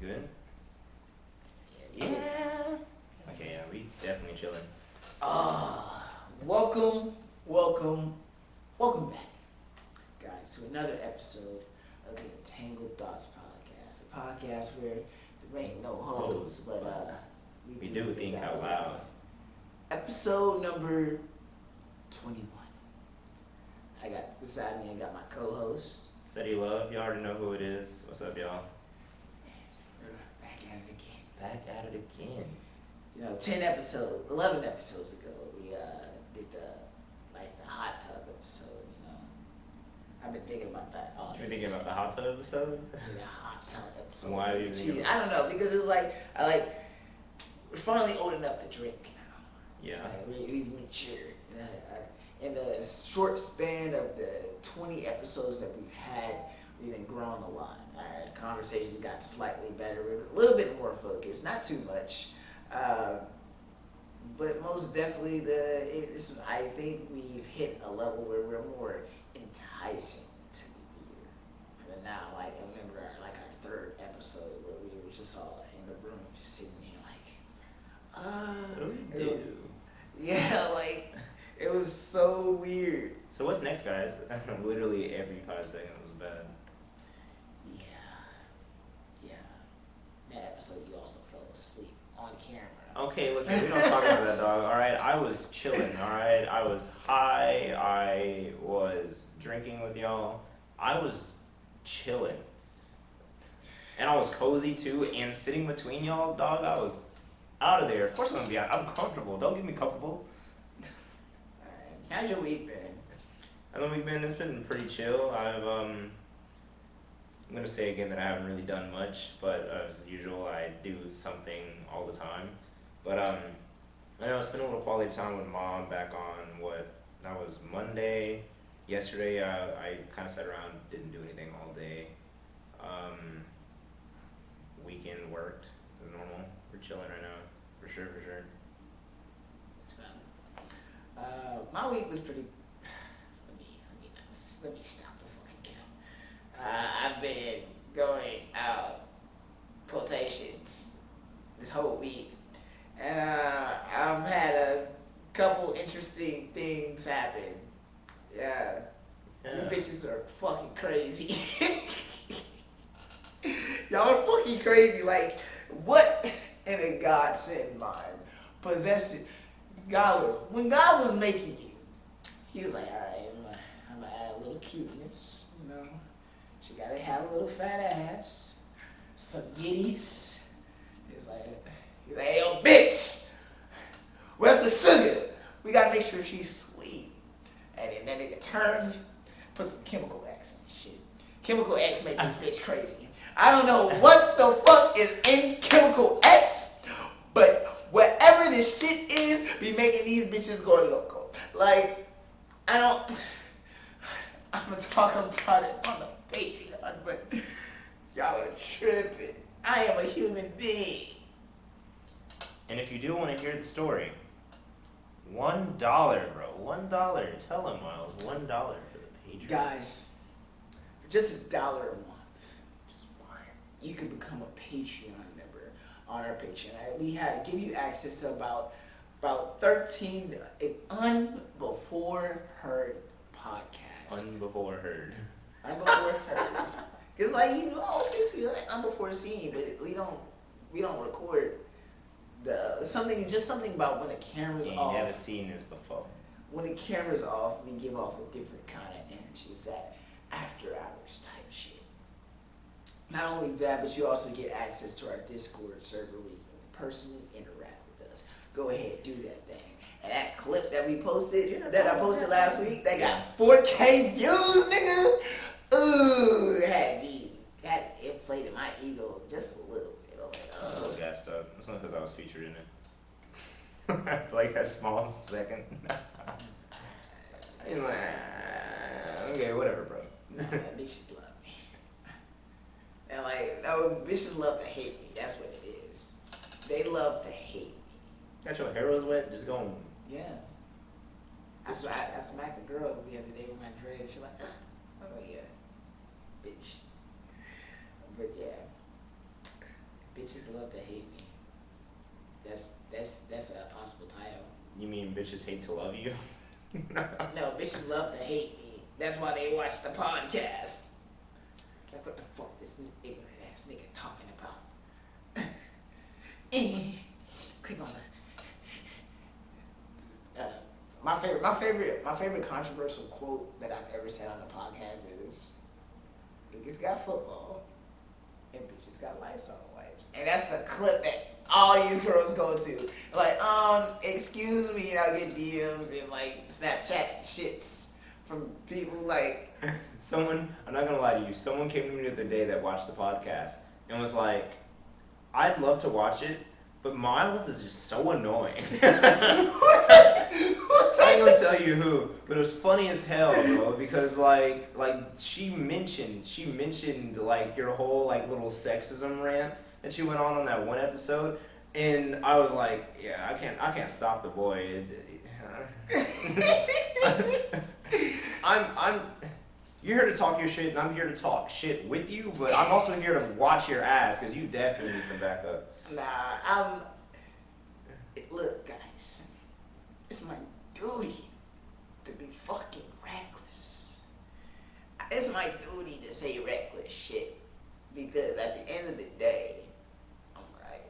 good? Yeah. Okay, yeah, we definitely chilling. Welcome, welcome, welcome back, guys, to another episode of the Entangled Thots podcast. A podcast where there ain't no hoes, but we do think out loud. Episode number 21. I got beside me, I got my co-host. City Love, y'all already know who it is. What's up, y'all? Back at it again. Back at it again. 11 episodes ago, we did the hot tub episode. I've been thinking about that all day. You've been thinking about the hot tub episode? The hot tub episode. Why are you thinking? I don't know, because it was we're finally old enough to drink now. Yeah. We've matured. In the short span of the 20 episodes that we've had, we've grown a lot. Our conversations got slightly better. We're a little bit more focused, not too much. But most definitely, I think we've hit a level where we're more enticing to the ear. And now, I remember our third episode where we were just all in the room, just sitting here what do we do? Yeah, it was so weird. So what's next, guys? Literally every 5 seconds was bad. Yeah. That episode, you also fell asleep on camera. Okay, look, we don't talk about that, dog. Alright, I was chilling, alright? I was high, I was drinking with y'all. I was chilling. And I was cozy too, and sitting between y'all, dog, I was out of there. Of course I'm gonna be out. I'm comfortable. Don't get me comfortable. Alright, how's your week been? How's my week been? It's been pretty chill. I'm gonna say again that I haven't really done much, but as usual, I do something all the time. But I spent a little quality time with mom back on that was Monday. Yesterday, I kind of sat around, didn't do anything all day. Weekend worked as normal. We're chilling right now, for sure. It's fun. My week was pretty. Let me stop the fucking count. I've been going out quotations this whole week. And I've had a couple interesting things happen. Yeah. You bitches are fucking crazy. Y'all are fucking crazy. What in a godsend mind possessed it? When God was making you, he was like, alright, I'm gonna add a little cuteness, She gotta have a little fat ass, some yitties. He's like, hey, yo, bitch, where's the sugar? We gotta make sure she's sweet. And then that nigga turned, put some chemical X in shit. Chemical X make this bitch crazy. I don't know what the fuck is in chemical X, but whatever this shit is, be making these bitches go loco. I'm gonna talk about it on the Patreon, but y'all are tripping. I am a human being. And if you do want to hear the story, $1, bro. $1. Tell him, Miles. $1 for the Patreon. Guys, for just $1 a month, Just one. you can become a Patreon member on our Patreon. We give you access to about 13 unbefore heard podcasts. Unbefore heard. Unbefore heard. Because always feel like unbefore seen, but we don't record something about when the camera's off. You never seen this before. When the camera's off, we give off a different kind of energy. It's that after hours type shit. Not only that, but you also get access to our Discord server where you can personally interact with us. Go ahead, do that thing. And that clip that we posted, that I posted last week, that got 4K views, nigga. Ooh, it had inflated my ego just a little bit. A little gassed up. It's not because I was featured in it. For that small second. He's like, okay, whatever, bro. Bitches love me. And bitches love to hate me. That's what it is. They love to hate me. Got your hair was wet? Just going. Yeah. I smacked a girl the other day with my dread. She's like, oh yeah, bitch. But yeah. Bitches love to hate me. That's a possible title. You mean bitches hate to love you? No, bitches love to hate me. That's why they watch the podcast. Like, what the fuck this ignorant ass nigga talking about? Click on the. My favorite controversial quote that I've ever said on the podcast is, "Niggas got football, and bitches got Lysol wipes," and that's the clip that all these girls go to. Like, excuse me, and I'll get DMs and like Snapchat shits from people like. Someone, I'm not gonna lie to you, someone came to me the other day that watched the podcast and was like, I'd love to watch it, but Miles is just so annoying. I ain't gonna tell you who, but it was funny as hell, bro, because like she mentioned like your whole like little sexism rant that you went on that one episode, and I was like, yeah, I can't stop the boy. I'm you're here to talk your shit, and I'm here to talk shit with you, but I'm also here to watch your ass, because you definitely need some backup. Nah, look, guys, it's my duty to be fucking reckless. It's my duty to say reckless shit, because at the end of the day, I'm right.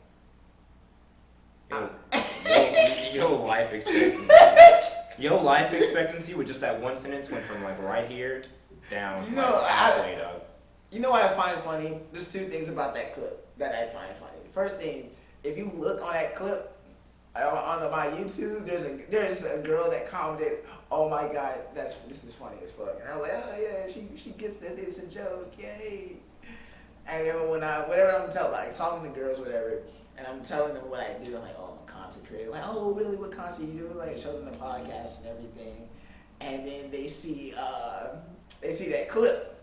Your life expectancy with just that one sentence went from like right here down halfway, dog. You know what I find funny? There's two things about that clip that I find funny. The first thing, if you look on that clip on my YouTube, there's a girl that commented, "Oh my god, this is funny as fuck." And I was like, "Oh yeah, she gets that it's a joke, yay!" And then whenever I'm talking to girls, whatever, and I'm telling them what I do, I'm like, "Oh, I'm a content creator." Like, "Oh, really? What content you do?" Like, show them the podcast and everything, and then they see that clip.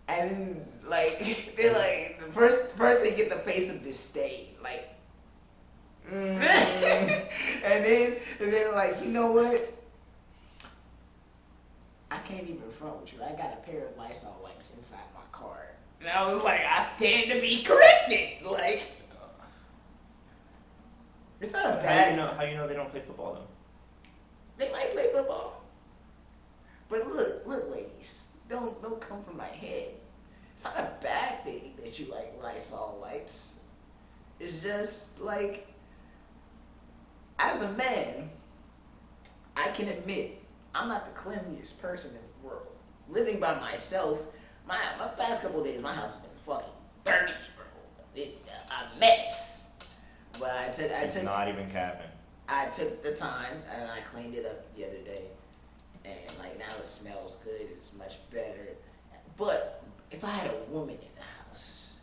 And like they're like first they get the face of disdain, like, and then like, you know what? I can't even front with you. I got a pair of Lysol wipes inside my car, and I was like, I stand to be corrected. Like, it's not a bad. How you know they don't play football though? They might play football, but look, ladies. Don't come from my head. It's not a bad thing that you like Lysol wipes. It's just like, as a man, I can admit I'm not the cleanliest person in the world. Living by myself, my past couple of days, my house has been fucking dirty, bro. A mess. But I took. Not even capping. I took the time and I cleaned it up the other day. And like now it smells good, it's much better. But if I had a woman in the house,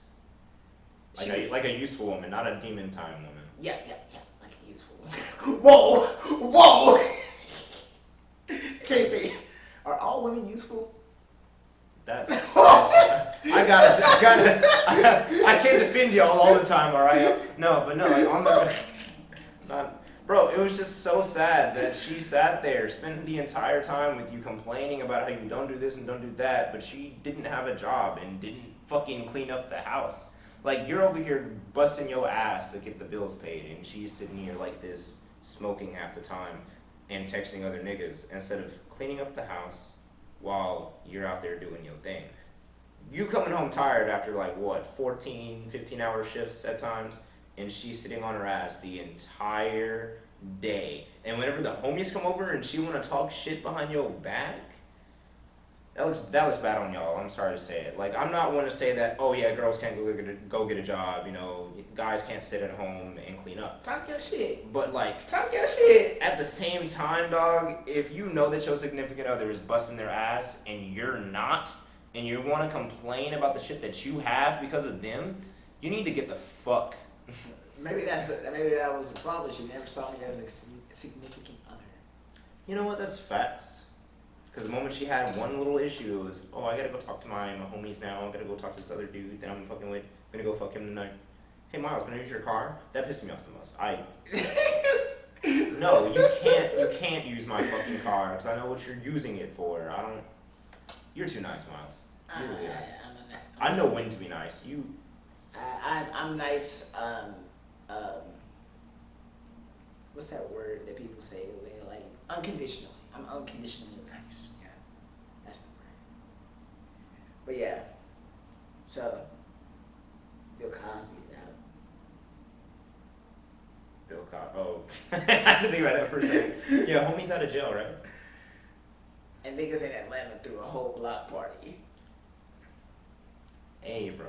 like a useful woman, not a demon time woman. Yeah, like a useful woman. Whoa! Casey, are all women useful? That's I can't defend y'all all the time, all right? No, like on the not. Bro, it was just so sad that she sat there, spent the entire time with you complaining about how you don't do this and don't do that, but she didn't have a job and didn't fucking clean up the house. Like, you're over here busting your ass to get the bills paid, and she's sitting here like this, smoking half the time and texting other niggas instead of cleaning up the house while you're out there doing your thing. You coming home tired after like, what, 14, 15-hour shifts at times? And she's sitting on her ass the entire day. And whenever the homies come over and she want to talk shit behind your back, that looks bad on y'all. I'm sorry to say it. Like, I'm not one to say that, oh yeah, girls can't go get a job, you know, guys can't sit at home and clean up. Talk your shit. But like, talk your shit. At the same time, dog, if you know that your significant other is busting their ass and you're not, and you want to complain about the shit that you have because of them, you need to get the fuck. Maybe that was the problem. She never saw me as a significant other. You know what? That's facts. Because the moment she had one little issue, it was, oh, I gotta go talk to my homies now. I gotta go talk to this other dude that I'm fucking with. I'm gonna go fuck him tonight. Hey, Miles, can I use your car? That pissed me off the most. No, you can't use my fucking car because I know what you're using it for. You're too nice, Miles. You really are. I know when to be nice. I'm nice. What's that word that people say when you're like unconditionally? I'm unconditionally nice. Yeah, that's the word. But yeah, so Bill Cosby's out. Bill Cosby. Oh, I had to think about that for a second. Yeah, homie's out of jail, right? And niggas in Atlanta threw a whole block party. Hey, bro.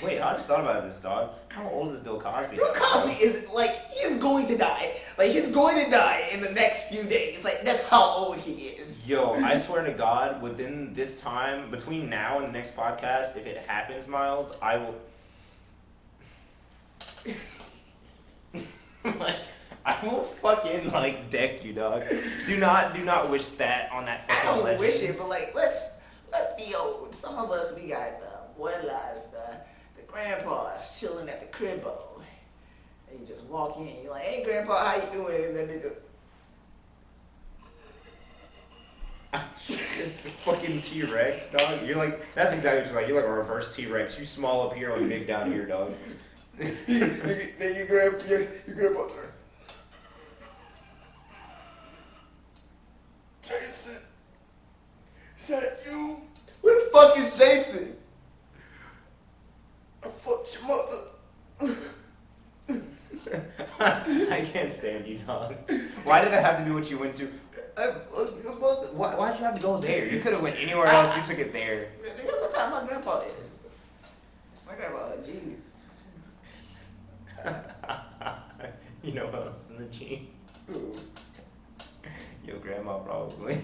Wait, I just thought about this, dog. How old is Bill Cosby? Bill Cosby is like, he's going to die. Like, he's going to die in the next few days. Like, that's how old he is. Yo, I swear to God, within this time, between now and the next podcast, if it happens, Miles, I will. Like, I will fucking, like, deck you, dog. Do not wish that on that I fucking don't legend. wish it, but like, let's be old. Some of us, we got the bloodlines, the grandpas chilling at the cribbo. And you just walk in, you're like, hey grandpa, how you doing? And then Fucking T-Rex, dog. You're like, that's exactly what you're like. You're like a reverse T-Rex. You small up here, like big down here, dog. then your grandpa turn. Jason, is that you? Who the fuck is Jason? I fucked your mother. I can't stand you, dog. Why did that have to be what you went to? Why'd you have to go there? You could have went anywhere else. You took it there. Because that's how my grandpa is. My grandpa, G. You know what else is a G? Ooh. Your grandma, probably.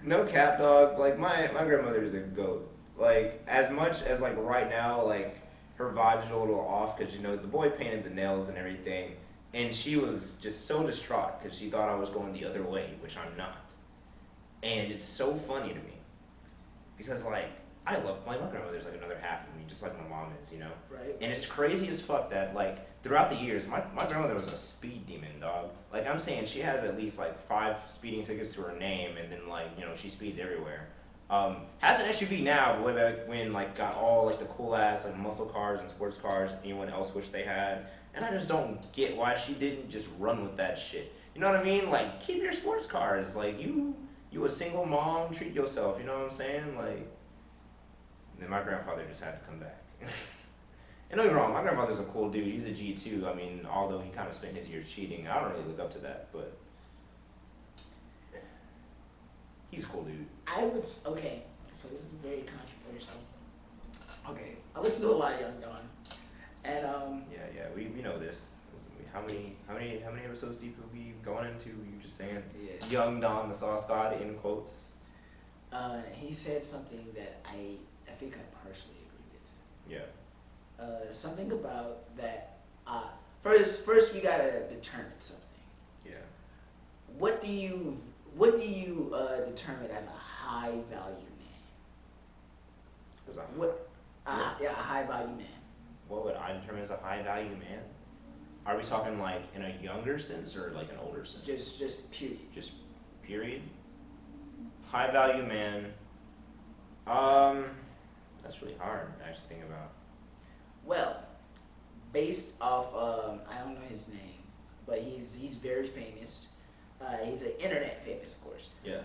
No cap, dog. Like my grandmother is a goat. Like as much as like right now, like her vibe's a little off because you know the boy painted the nails and everything, and she was just so distraught because she thought I was going the other way, which I'm not. And it's so funny to me because like I love my grandmother's like another half of me, just like my mom is, you know. Right. And it's crazy as fuck that like throughout the years, my grandmother was a speed demon, dog. Like I'm saying, she has at least like 5 speeding tickets to her name, and then like you know she speeds everywhere. Has an SUV now, but way back when like got all like the cool ass like muscle cars and sports cars anyone else wished they had. And I just don't get why she didn't just run with that shit. You know what I mean? Like keep your sports cars. Like you a single mom, treat yourself. You know what I'm saying? Like. And then my grandfather just had to come back. And don't get me wrong, my grandfather's a cool dude. He's a G too. I mean, although he kind of spent his years cheating, I don't really look up to that, but he's a cool dude. Okay, so this is very controversial. Okay, I listen to a lot of Young Don, and Yeah, we know this. How many episodes deep have we gone into? You just saying, yeah. Young Don the Sauce God in quotes. He said something that I think I partially agree with. Yeah. Something about that. First we gotta determine something. Yeah. What do you determine as a high value man? As a, A high value man. what would I determine as a high value man? Are we talking like in a younger sense or like an older sense? Just period. Just period. High value man. That's really hard to actually think about. Well, based off I don't know his name, but he's very famous. He's an internet famous, of course. Yeah.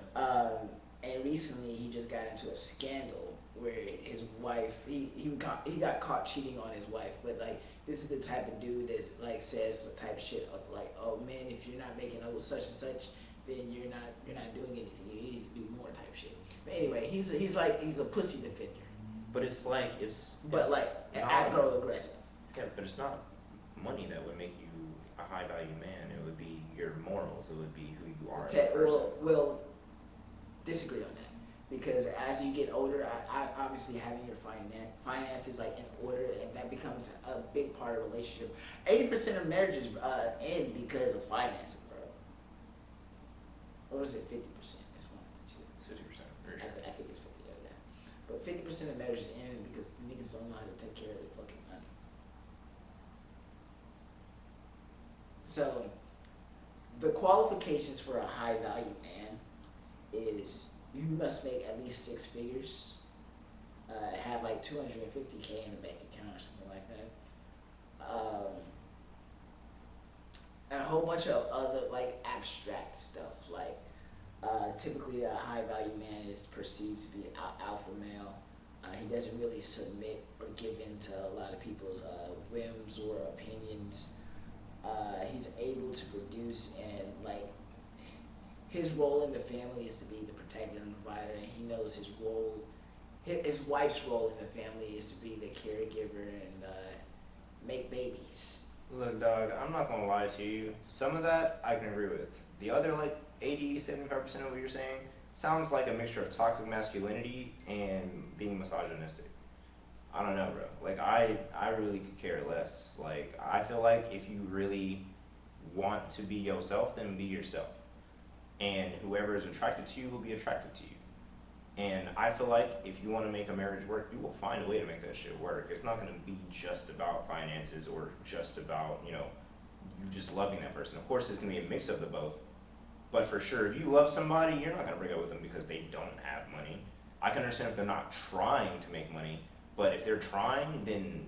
And recently he just got into a scandal where his wife he got caught cheating on his wife, but like this is the type of dude that like says the type of shit of like, oh man, if you're not making such and such, then you're not doing anything. You need to do more type shit. But anyway, he's a pussy defender. But it's like But like aggro aggressive. Yeah, but it's not money that would make you a high value man. It would be your morals. It would be who you are as a person. We'll disagree on that because as you get older, I obviously having your finances like in order, and that becomes a big part of a relationship. 80% of marriages end because of finances, bro. Or is it 50%? It's one of the two. It's 50%. I think it's 50. Yeah. But 50% of marriages end because niggas don't know how to take care of their fucking money. So, the qualifications for a high value man is you must make at least six figures, have like 250K in the bank account or something like that. And a whole bunch of other like abstract stuff. Like typically a high value man is perceived to be alpha male. He doesn't really submit or give in to a lot of people's whims or opinions. He's able to produce, and like his role in the family is to be the protector and provider, and he knows his role. His wife's role in the family is to be the caregiver and make babies. Look, dog, I'm not gonna lie to you. Some of that I can agree with. The other, like, 80-75% of what you're saying sounds like a mixture of toxic masculinity and being misogynistic. I don't know, bro. Like, I really could care less. Like, I feel like if you really want to be yourself, then be yourself. And whoever is attracted to you will be attracted to you. And I feel like if you want to make a marriage work, you will find a way to make that shit work. It's not going to be just about finances or just about, you just loving that person. Of course, it's going to be a mix of the both. But for sure, if you love somebody, you're not going to break up with them because they don't have money. I can understand if they're not trying to make money, but if they're trying, then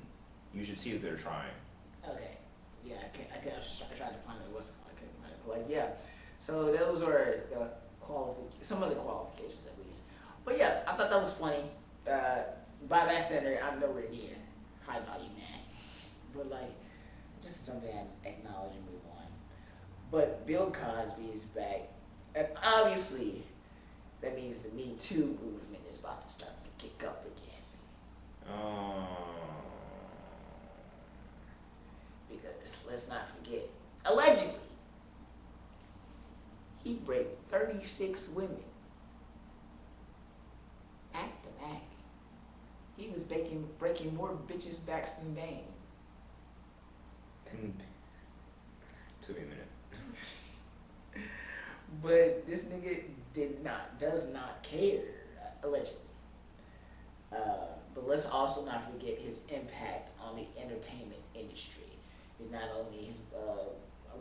you should see if they're trying. Okay. Yeah, I tried to find it. I couldn't find it. But like, yeah. So those are the some of the qualifications at least. But yeah, I thought that was funny. By that standard, I'm nowhere near high value man. But like, just something I acknowledge and move on. But Bill Cosby is back, and obviously, that means the Me Too movement is about to start to kick up again. Because let's not forget, allegedly, he raped 36 women. Back to back. He was breaking more bitches' backs than Bane. And took me a minute. But this nigga does not care, allegedly. But let's also not forget his impact on the entertainment industry. He's not only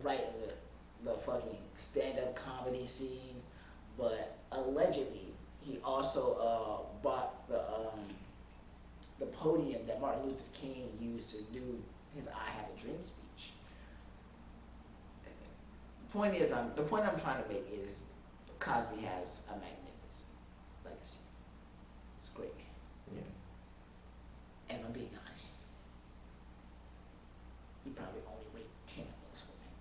right in the fucking stand-up comedy scene, but allegedly he also bought the podium that Martin Luther King used to do his "I Have a Dream" speech. The point I'm trying to make is Cosby has a magnificent legacy. It's a great man. Yeah. And if I'm being honest, he probably only raped 10 of those women.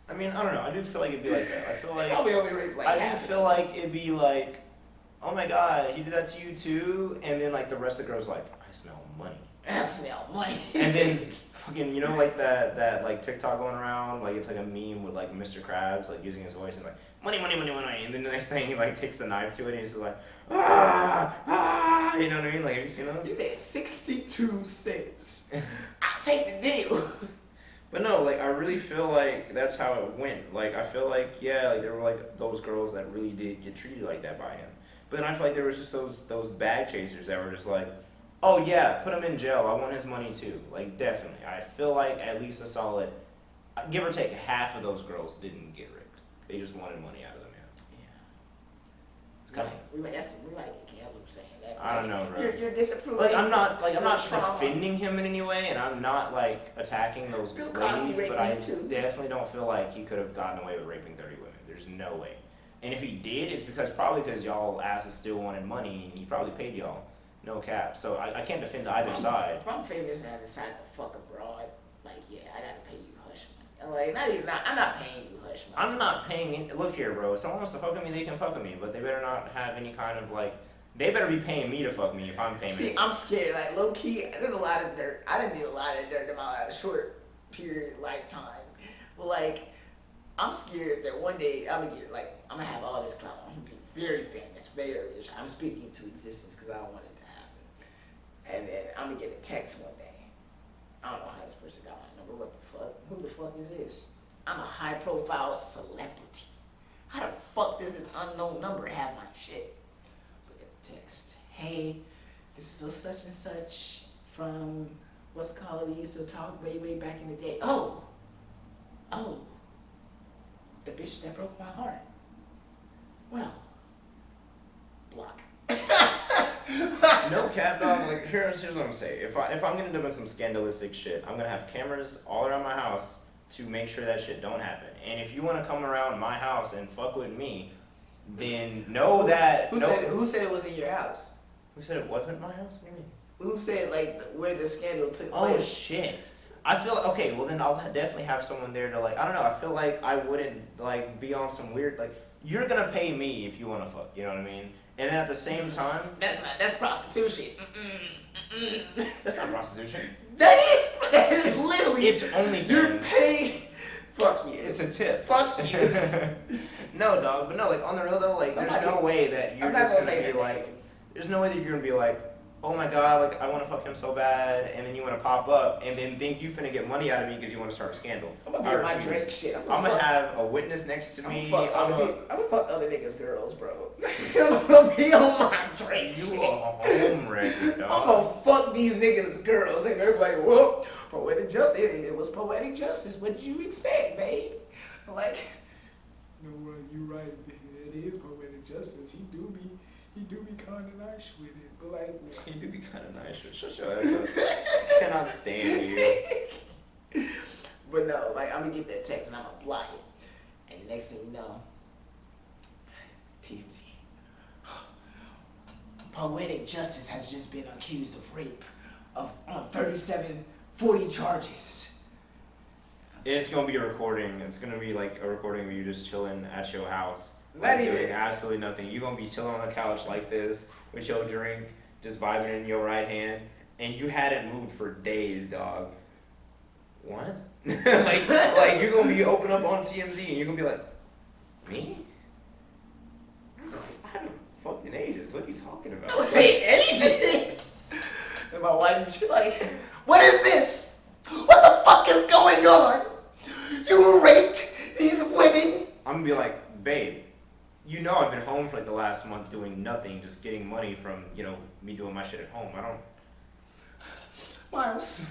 I mean, I don't know. I do feel like it'd be like that. I feel like Probably only raped like I half do of feel those. like it'd be like, oh my god, he did that to you too, and then like the rest of the girls like, I smell money. I smell money. And then fucking, like that like TikTok going around, like it's like a meme with like Mr. Krabs like using his voice and like money, money, money, money, and then the next thing he like takes a knife to it and he's just like you know what I mean? Like, have you seen those? You said 62 cents. I'll take the deal. But no, like I really feel like that's how it went. Like I feel like like there were like those girls that really did get treated like that by him. But then I feel like there was just those bag chasers that were just like, oh yeah, put him in jail. I want his money too. Like definitely. I feel like at least a solid, give or take half of those girls didn't get raped. They just wanted money out of them. Yeah. It's kind of. We might get canceled for saying that. I don't know, bro. You're disapproving. Like I'm not trauma. defending him in any way, and I'm not like attacking those Bill Cosby ladies, raped but I me too. definitely don't feel like he could have gotten away with raping 30 women. There's no way. And if he did, it's probably because y'all asses still wanted money, and he probably paid y'all. No cap. So I can't defend either side. If I'm famous and I decide to fuck abroad, like yeah, I gotta pay you hush money. Like I'm not paying you hush money. I'm not paying. Look here, bro. If someone wants to fuck with me, they can fuck with me, but they better not have any kind of like. They better be paying me to fuck me if I'm famous. See, I'm scared. Like low key, there's a lot of dirt. I didn't do a lot of dirt in my short period lifetime, but like I'm scared that one day I'm gonna have all this clout. I'm gonna be very famous, very rich. I'm speaking to existence because I don't want it to happen. And then I'm gonna get a text one day. I don't know how this person got my number. What the fuck? Who the fuck is this? I'm a high profile celebrity. How the fuck does this unknown number have my shit? Look at the text. Hey, this is such and such from what's called, we used to talk way back in the day. Oh. the bitch that broke my heart. Well, block. No cap, dog. Like here's what I'm gonna say. If I'm gonna do some scandalistic shit, I'm gonna have cameras all around my house to make sure that shit don't happen. And if you wanna come around my house and fuck with me, then know that. Who said it was in your house? Who said it wasn't my house? What do you mean? Who said like where the scandal took Oh place? shit. I feel okay. Well, then I'll definitely have someone there to like. I don't know. I feel like I wouldn't like be on some weird like. You're gonna pay me if you wanna fuck. You know what I mean? And then at the same time, That's prostitution. that's not prostitution. That is literally. It's only You're paid. Fuck you. It's a tip. Fuck you. No, dog. But no, like on the real though, like there's no way that you're just gonna be like. There's no way that you're gonna be like, oh my god, like I want to fuck him so bad, and then you want to pop up and then think you finna get money out of me because you want to start a scandal. I'm gonna be on my Drake shit. I'm gonna have a witness next to me. I'm gonna fuck other niggas' girls, bro. I'm gonna be on my Drake shit. You a home wrecker, dog. I'm gonna fuck these niggas' girls, and they're like, "Whoa, poetic justice. It was poetic justice. What did you expect, babe?" I'm like, no, you right. It is poetic justice. He do be kind of nice with it, but like, you do be kind of nice. Shut your ass up. Cannot stand you. But no, like I'm gonna get that text and I'm gonna block it, and the next thing you know, TMZ. Poetic Justice has just been accused of rape on 3740 charges. It's gonna be a recording. It's gonna be like a recording of you just chilling at your house. Not like, even doing absolutely nothing. You're gonna be chilling on the couch like this with your drink, just vibing in your right hand, and you hadn't moved for days, dog. What? like you're gonna be open up on TMZ and you're gonna be like, me? I haven't fucked in ages. What are you talking about? Wait, ages? And my wife, she's like, what is this? What the fuck is going on? You raped these women? I'm gonna be like, babe, you know I've been home for like the last month doing nothing, just getting money from, me doing my shit at home. I don't... Miles,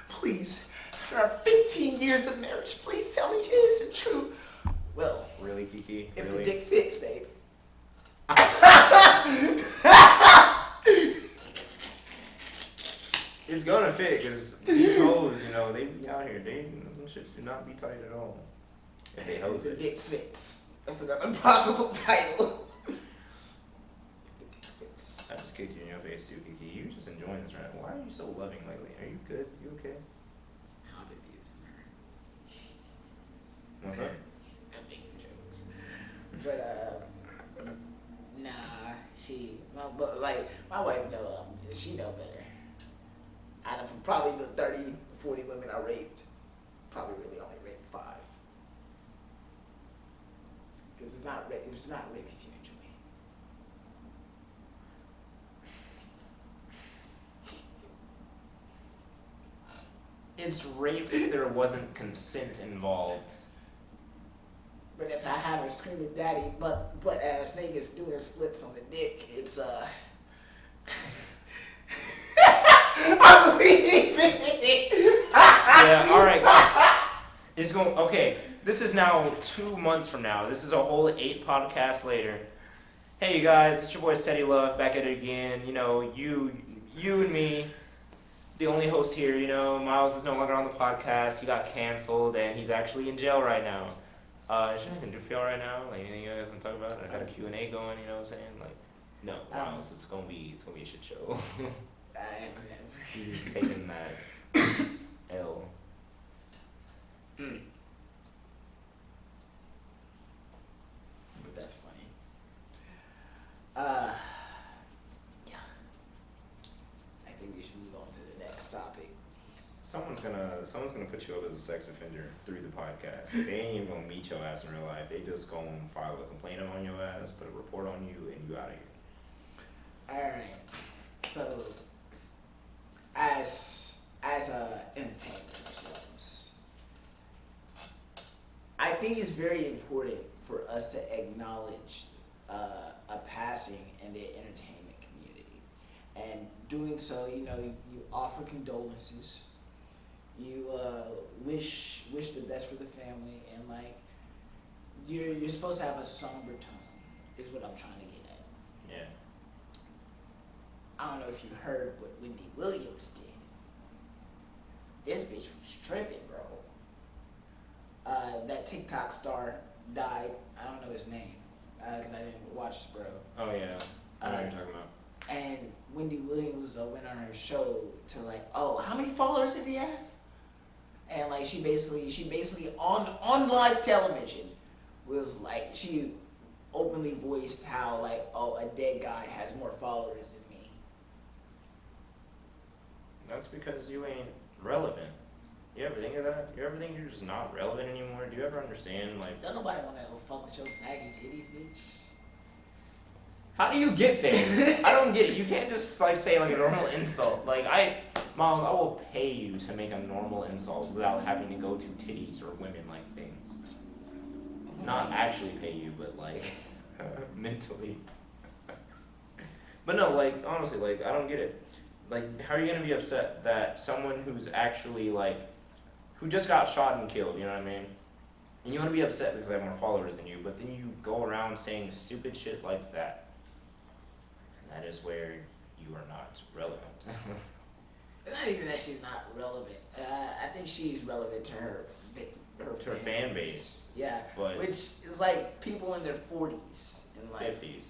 please, after our 15 years of marriage, please tell me it isn't true. Well, really, Kiki? if Really? the dick fits, babe. It's gonna fit, because these hoes, they be out here dating. Them shits do not be tight at all. If they hoes The it. dick fits. That's another possible title. If the dick fits. I just kicked you in your face too, Kiki. You just enjoying this right now. Why are you so loving lately? Are you good? You okay? I'm abusing her. What's up? I'm making jokes. But, nah, my wife know, she know better. Out of probably the 30, 40 women I raped, probably really only raped 5. Because it's not rape if you enjoy it. It's rape if there wasn't consent involved. But if I have her screaming daddy, butt ass niggas doing splits on the dick, it's I'm leaving. Yeah, alright. It's going okay. This is now 2 months from now. This is a whole 8 podcasts later. Hey you guys, it's your boy Steady Love back at it again. You and me, the only host here. Miles is no longer on the podcast. He got canceled and he's actually in jail right now. Is there anything to do for y'all right now? Like anything you guys want to talk about? I got a Q&A going. You know what I'm saying? Like, no, Miles, it's gonna be a shit show. He's taking that L. But that's funny. Yeah. I think we should move on to the next topic. Someone's gonna put you up as a sex offender through the podcast. They ain't even gonna meet your ass in real life. They just gonna file a complaint on your ass, put a report on you, and you out of here. Alright. So as entertainment ourselves, I think it's very important for us to acknowledge a passing in the entertainment community. And doing so, you offer condolences. You wish the best for the family, and you're supposed to have a somber tone, is what I'm trying to get at. Yeah. I don't know if you heard what Wendy Williams did. This bitch was tripping, bro. That TikTok star died. I don't know his name, because I didn't watch Bro. Oh yeah. I know what you're talking about. And Wendy Williams went on her show to like, oh, how many followers does he have? And like she basically on live television was like, she openly voiced how like, oh, a dead guy has more followers than me. That's because you ain't relevant. You ever think of that? You ever think you're just not relevant anymore? Do you ever understand, like... Don't nobody want to fuck with your saggy titties, bitch. How do you get there? I don't get it. You can't just, like, say, like, a normal insult. Like, Miles, I will pay you to make a normal insult without having to go to titties or women-like things. Not actually pay you, but, like, mentally. But no, like, honestly, like, I don't get it. Like, how are you gonna be upset that someone who's actually, like, who just got shot and killed, you know what I mean? And you wanna be upset because they have more followers than you, but then you go around saying stupid shit like that. And that is where you are not relevant. It's not even that she's not relevant. I think she's relevant to her fan base. Yeah, but which is like people in their 40s and like 50s.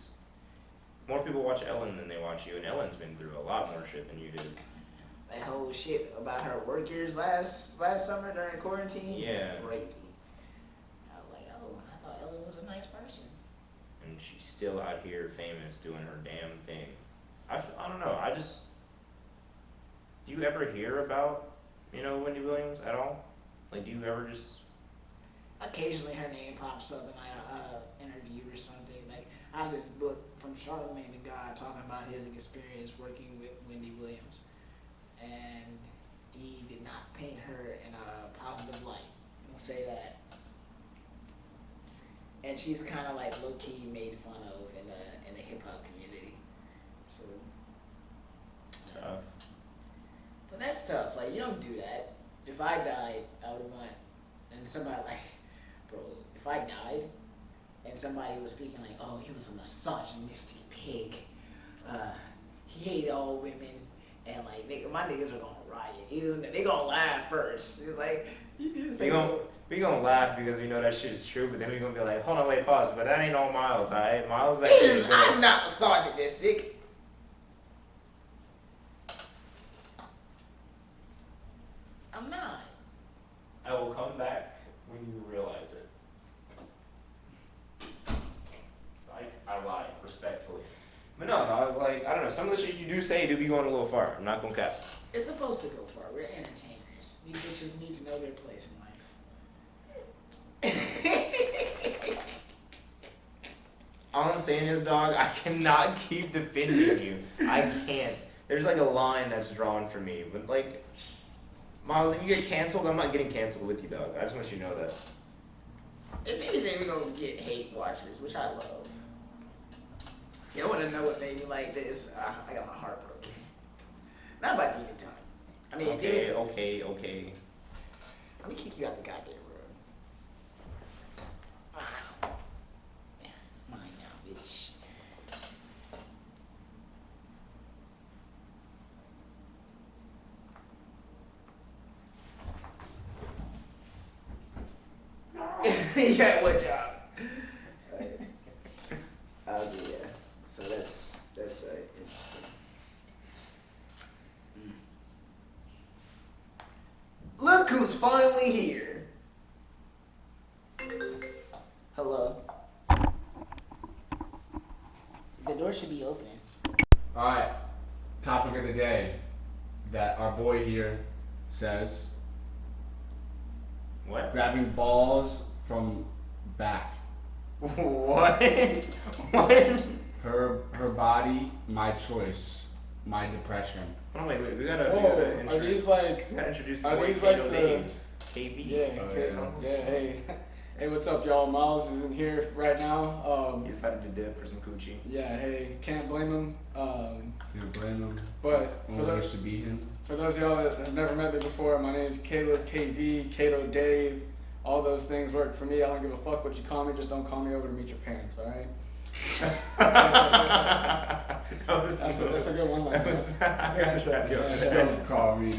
More people watch Ellen than they watch you, and Ellen's been through a lot more shit than you did. That whole shit about her work years last summer during quarantine. Yeah. Crazy. I was like, oh, I thought Ellen was a nice person. And she's still out here famous doing her damn thing. I don't know, do you ever hear about, Wendy Williams at all? Like, do you ever just... Occasionally her name pops up in my interview or something. Like, I have this book from Charlemagne the God talking about his experience working with Wendy Williams. And he did not paint her in a positive light. I'll say that. And she's kind of like low-key made fun of in the hip-hop community. So... Tough. But that's tough. Like, you don't do that. If I died, I would want... And somebody like... Bro, if I died... And somebody was speaking like, oh, he was a misogynistic pig. He hated all women. And like, my niggas are gonna riot. They gonna laugh first. It's like, he did say so. We gonna laugh because we know that shit is true, but then we gonna be like, hold on, wait, pause. But that ain't all Miles, alright? Miles, that shit is I'm not misogynistic. I'm not. I will come back when you realize it. I lied, respectfully. But no, like, I don't know, some of the shit you do say do be going a little far. I'm not gonna cap. It's supposed to go far. We're entertainers. These bitches need to know their place in life. All I'm saying is, dog, I cannot keep defending you. I can't. There's like a line that's drawn for me. But like, Miles, if you get canceled, I'm not getting canceled with you, dog. I just want you to know that. If anything, we're gonna get hate watchers, which I love. You want to know what made me like this? I got my heart broken. Not by being time. I mean, okay. Let me kick you out the goddamn room. Wow. Yeah, mine now, bitch. You got one job. Yeah. So that's interesting. Look who's finally here. Hello. The door should be open. Alright, topic of the day that our boy here says. What? Grabbing balls from back. What? What? Her body, my choice, my depression. Oh wait, we gotta Are these like? we gotta introduce the Are boy these like Kato the? Dave. KB. Yeah, hey, hey, what's up, y'all? Miles isn't here right now. He decided to dip for some coochie. Yeah, hey, can't blame him. You blame him. But Only wish to beat him. for those of y'all that have never met me before, my name is Caleb KV, Kato Dave. all those things work for me. I don't give a fuck what you call me. Just don't call me over to meet your parents, all right? That's a good one. Don't call me.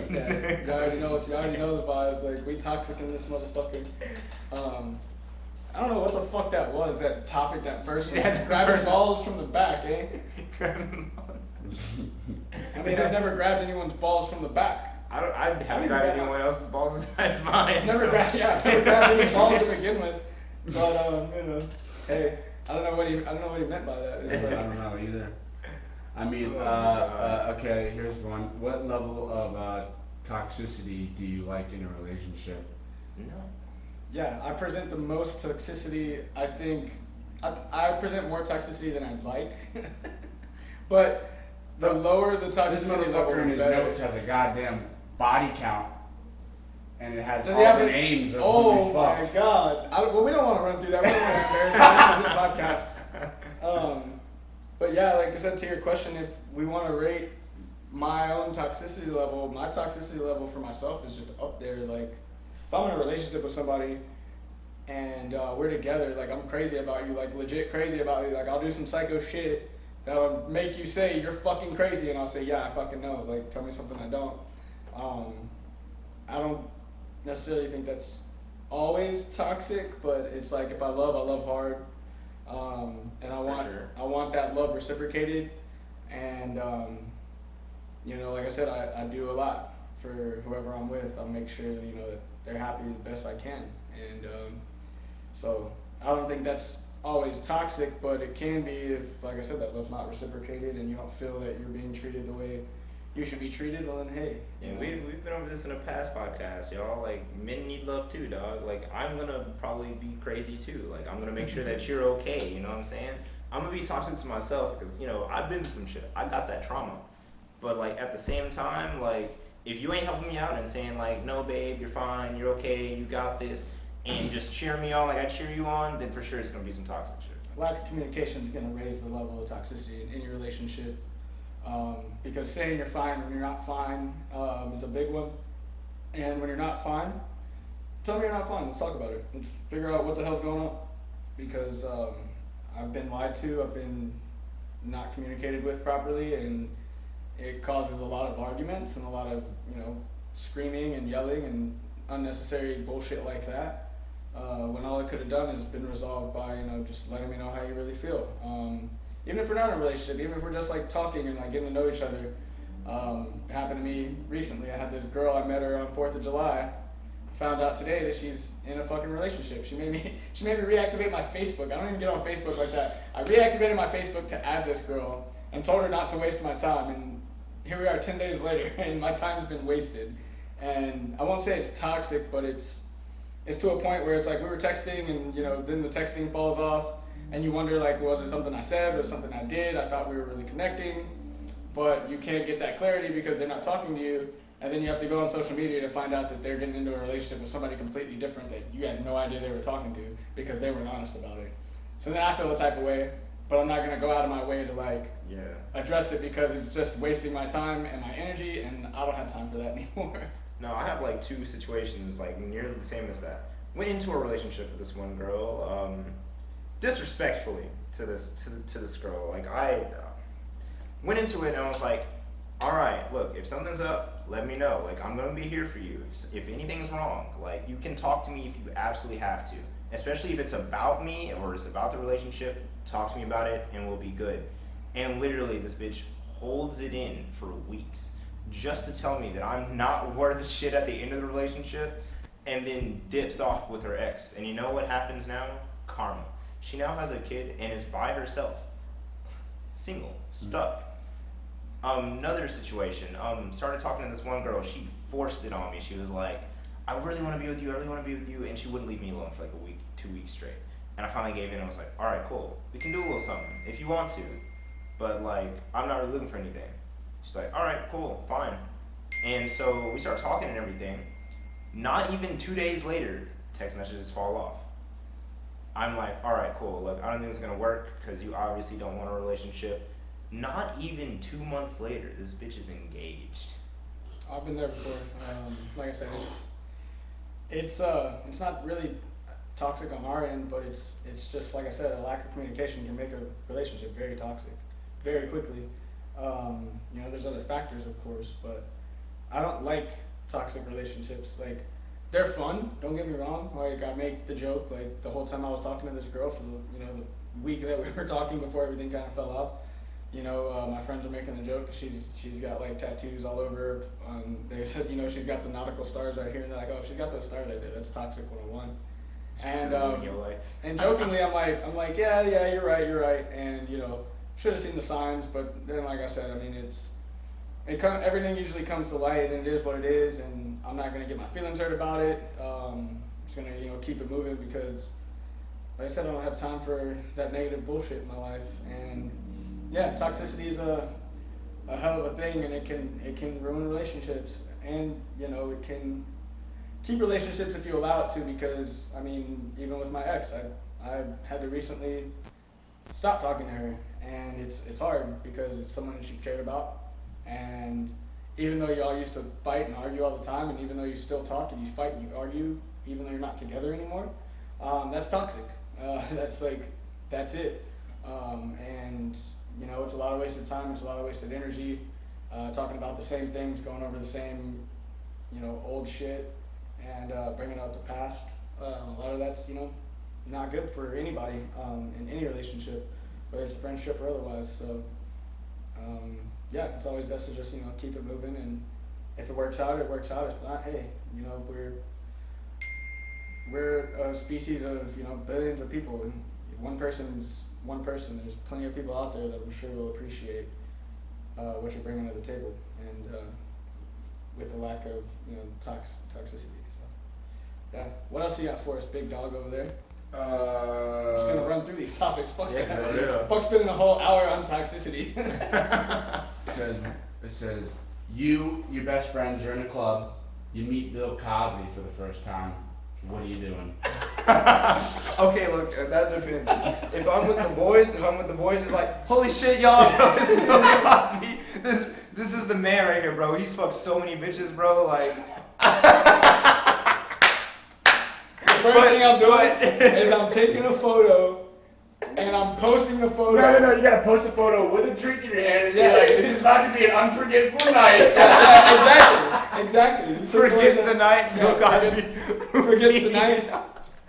Yeah, you already know the vibes. Like, we toxic in this motherfucker. I don't know what the fuck that was. That topic, that first one. Grabbing balls from the back, eh? I mean, I've never grabbed anyone's balls from the back. I haven't grabbed anyone else's balls besides mine. Never grabbed any balls to begin with. But you know, hey, I don't know what he meant by that. It's I like, don't know either. I mean, okay, here's one. What level of toxicity do you like in a relationship? No. yeah, I present the most toxicity. I think I present more toxicity than I'd like. But the lower the This toxicity level, motherfucker in the his better. notes has a goddamn body count, and it has Does all he have the it? names of Oh who he's my fucked. god! Well, we don't want to run through that. We don't want to embarrass him on this podcast. But yeah, like I said to your question, if we want to rate my own toxicity level, my toxicity level for myself is just up there. Like, if I'm in a relationship with somebody and we're together, like, I'm crazy about you, like, legit crazy about you. Like, I'll do some psycho shit that will make you say you're fucking crazy, and I'll say, yeah, I fucking know. Like, tell me something I don't. I don't necessarily think that's always toxic, but it's like, if I love hard. And I want that love reciprocated, and you know, like I said, I do a lot for whoever I'm with. I'll make sure, you know, that they're happy the best I can, and so I don't think that's always toxic, but it can be if, like I said, that love's not reciprocated and you don't feel that you're being treated the way you should be treated. Well, then hey, Yeah, we've been over this in a past podcast, y'all. Like, men need love too, dog. Like, I'm gonna probably be crazy too. Like, I'm gonna make sure that you're okay. You know what I'm saying? I'm gonna be toxic to myself because, you know, I've been through some shit. I got that trauma. But like, at the same time, like, if you ain't helping me out and saying like, no, babe, you're fine, you're okay, you got this, and just cheering me on like I cheer you on, then for sure it's gonna be some toxic shit. lack of communication is going to raise the level of toxicity in any relationship. Because saying you're fine when you're not fine is a big one. And when you're not fine, tell me you're not fine. Let's talk about it. Let's figure out what the hell's going on. Because I've been lied to, I've been not communicated with properly, and it causes a lot of arguments and a lot of, you know, screaming and yelling and unnecessary bullshit like that. When all it could have done is been resolved by, you know, just letting me know how you really feel. Even if we're not in a relationship, even if we're just like talking and like getting to know each other. It happened to me recently. I had this girl, I met her on 4th of July. Found out today that she's in a fucking relationship. She made me reactivate my Facebook. I don't even get on Facebook like that. I reactivated my Facebook to add this girl and told her not to waste my time. And here we are 10 days later, and my time's been wasted. And I won't say it's toxic, but it's to a point where it's like we were texting, and, you know, then the texting falls off, and you wonder, like, was it something I said or something I did? I thought we were really connecting, but you can't get that clarity because they're not talking to you, and then you have to go on social media to find out that they're getting into a relationship with somebody completely different that you had no idea they were talking to because they weren't honest about it. So then I feel the type of way, but I'm not gonna go out of my way to like address it because it's just wasting my time and my energy, and I don't have time for that anymore. No, I have like two situations like nearly the same as that. Went into a relationship with this one girl, disrespectfully to this girl. Like, I went into it and I was like, all right, look, if something's up, let me know. Like, I'm gonna be here for you. If anything's wrong, like, you can talk to me if you absolutely have to. Especially if it's about me or it's about the relationship, talk to me about it and we'll be good. And literally, this bitch holds it in for weeks just to tell me that I'm not worth shit at the end of the relationship, and then dips off with her ex. And you know what happens now? Karma. She now has a kid and is by herself. Single. Stuck. Another situation. Started talking to this one girl. She forced it on me. She was like, I really want to be with you. I really want to be with you. And she wouldn't leave me alone for like a week, 2 weeks straight. And I finally gave in and I was like, all right, cool. We can do a little something if you want to. But like, I'm not really looking for anything. She's like, all right, cool, fine. And so we start talking and everything. Not even 2 days later, text messages fall off. I'm like, all right, cool. Look, I don't think it's gonna work because you obviously don't want a relationship. Not even 2 months later, this bitch is engaged. I've been there before. Like I said, It's not really toxic on our end, but it's just like I said, a lack of communication can make a relationship very toxic, very quickly. You know, there's other factors, of course, but I don't like toxic relationships. Like, they're fun. Don't get me wrong. Like, I make the joke like the whole time I was talking to this girl for the week that we were talking before everything kind of fell out. You know, my friends were making the joke. She's got like tattoos all over. They said, you know, she's got the nautical stars right here, and they're like, oh, she's got those stars right there. That's toxic 101. And in your life. and jokingly, I'm like, yeah, you're right. And you know, should have seen the signs, but then, like I said, I mean, everything usually comes to light, and it is what it is, and I'm not gonna get my feelings hurt about it. I'm just gonna, you know, keep it moving because, like I said, I don't have time for that negative bullshit in my life. And yeah, toxicity is a hell of a thing, and it can ruin relationships, and you know, it can keep relationships if you allow it to. Because I mean, even with my ex, I had to recently stop talking to her, and it's hard because it's someone that you've cared about. And even though y'all used to fight and argue all the time, and even though you still talk and you fight and you argue, even though you're not together anymore, that's toxic. That's it. And you know, it's a lot of wasted time. It's a lot of wasted energy. Talking about the same things, going over the same, you know, old shit, and bringing up the past. A lot of that's, you know, not good for anybody in any relationship, whether it's a friendship or otherwise. So. Yeah, it's always best to just, you know, keep it moving, and if it works out, it works out. If not, hey, you know, we're a species of, you know, billions of people, and one person is one person. There's plenty of people out there that I'm sure will appreciate what you're bringing to the table, and with the lack of, you know, toxicity. So, yeah. What else you got for us, big dog over there? I'm just gonna run through these topics. Fuck that. Yeah. Fuck spending a whole hour on toxicity. It says your best friends are in a club. You meet Bill Cosby for the first time. What are you doing? Okay, look, that depends. If I'm with the boys, it's like, holy shit, y'all, bro, this is Bill Cosby. This is the man right here, bro. He's fucked so many bitches, bro. Like, the first thing I'm doing is I'm taking a photo and I'm posting the photo. No, you gotta post a photo with a drink in your hand, and you're like, this is about to be an unforgettable night. Exactly. forgets the night, Bill Cosby. Forgets the night.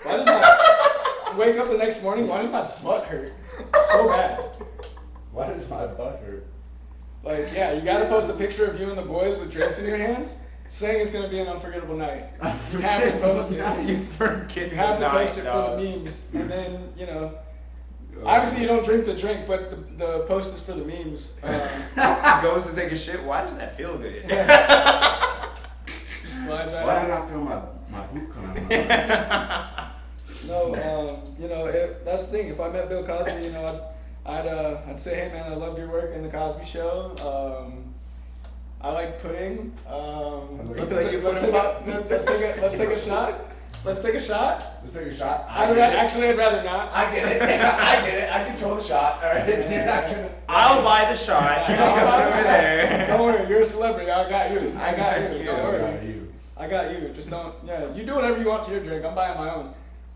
Why does my wake up the next morning? Why does my butt hurt so bad? Why does my butt hurt? Like, yeah, you gotta post a picture of you and the boys with drinks in your hands, saying it's gonna be an unforgettable night. You have to post it. You have to post it for the memes, and then, you know. Obviously, you don't drink the drink, but the post is for the memes. Goes to take a shit. Why does that feel good? Just slides right Why out. did I feel my boot come out? No, you know, that's the thing. If I met Bill Cosby, you know, I'd say, hey man, I loved your work in the Cosby Show. I like pudding. Let's take a shot. Let's take a shot. Let's take a shot. I'd rather not. I get it. I get it. I control the shot. All right. You're not gonna. I'll buy the shot. You can go over there. Don't worry, you're a celebrity. I got you. Don't worry. You. I got you. Just don't. Yeah, you do whatever you want to your drink. I'm buying my own.